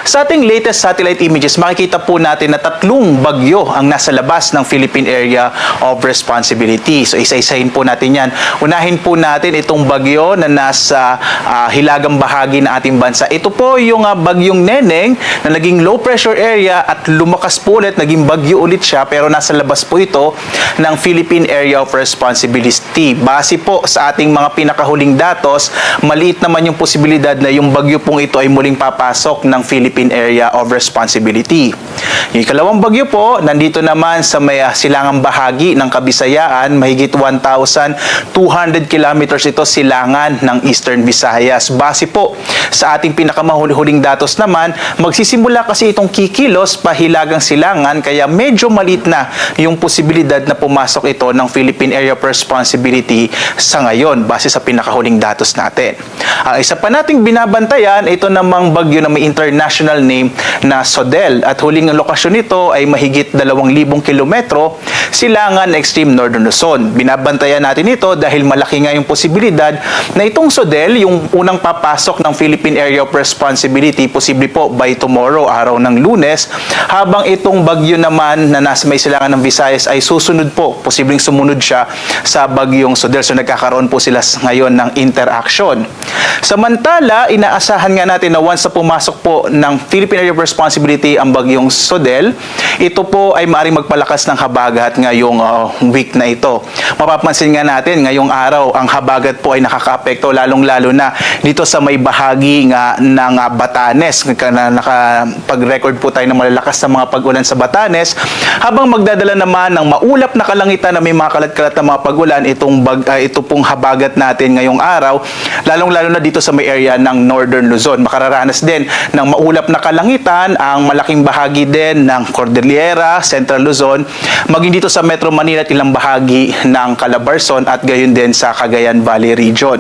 Sa ating latest satellite images, makikita po natin na tatlong bagyo ang nasa labas ng Philippine Area of Responsibility. So isa-isahin po natin yan. Unahin po natin itong bagyo na nasa hilagang bahagi ng ating bansa. Ito po yung bagyong Neneng na naging low pressure area at lumakas po ulit, naging bagyo ulit siya, pero nasa labas po ito ng Philippine Area of Responsibility. Base po sa ating mga pinakahuling datos, maliit naman yung posibilidad na yung bagyo pong ito ay muling papasok ng Philippine Area of Responsibility. Yung ikalawang bagyo po, nandito naman sa may silangang bahagi ng Kabisayaan, mahigit 1,200 kilometers ito silangan ng Eastern Visayas. Base po sa ating pinakamahuling datos naman, magsisimula kasi itong kikilos pahilagang silangan, kaya medyo maliit na yung posibilidad na pumasok ito ng Philippine Area of Responsibility sa ngayon, base sa pinakahuling datos natin. Ang isa pa nating binabantayan, ito namang bagyo na may international name na Sodel, at huling lokasyon nito ay mahigit 2,000 kilometro silangan extreme northern Luzon. Binabantayan natin ito dahil malaki nga yung posibilidad na itong Sodel, yung unang papasok ng Philippine Area of Responsibility, posible po by tomorrow, araw ng Lunes, habang itong bagyo naman na nasa may silangan ng Visayas ay susunod po, posibleng sumunod siya sa bagyong Sodel. So nagkakaroon po sila ngayon ng interaction. Samantala, inaasahan nga natin na once na pumasok po ng Philippine Area of Responsibility ang bagyong Sodel, ito po ay maaaring magpalakas ng habagat ngayong week na ito. Mapapansin nga natin, ngayong araw, ang habagat po ay nakakaapekto lalong-lalo na dito sa may bahagi nga ng Batanes. Nakapag-record po tayo ng malalakas na mga pag-ulan sa Batanes, habang magdadala naman ng maulap na kalangitan na may mga kalat-kalat na mga pag-ulan ito pong habagat natin ngayong araw, lalong-lalo na dito sa may area ng Northern Luzon. Makararanas din ng maulap na kalangitan ang malaking bahagi din ng Cordillera, Central Luzon, maging dito sa Metro Manila at ilang bahagi ng Calabarzon at gayon din sa Cagayan Valley Region.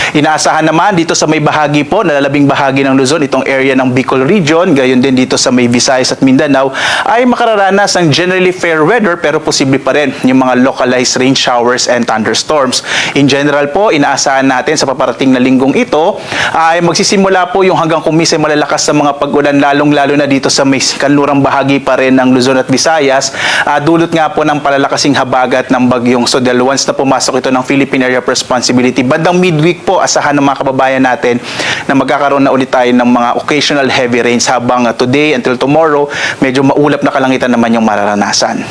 Inaasahan naman dito sa may bahagi po, nalalabing bahagi ng Luzon, itong area ng Bicol Region, gayon din dito sa may Visayas at Mindanao, ay makararanas ng generally fair weather, pero posible pa rin yung mga localized rain showers and thunderstorms. In general po, inaasahan natin sa paparating na linggong ito ay magsisimula po yung hanggang kumisay malalakas sa mga pag-ulan, lalong-lalo na dito sa may kanlurang bahagi pa rin ng Luzon at Visayas, dulot nga po ng palalakasing habagat ng bagyong Sodel once na pumasok ito ng Philippine Area of Responsibility. Bandang midweek po, asahan ng mga kababayan natin na magkakaroon na ulit tayo ng mga occasional heavy rains, habang today until tomorrow, medyo maulap na kalangitan naman yung mararanasan.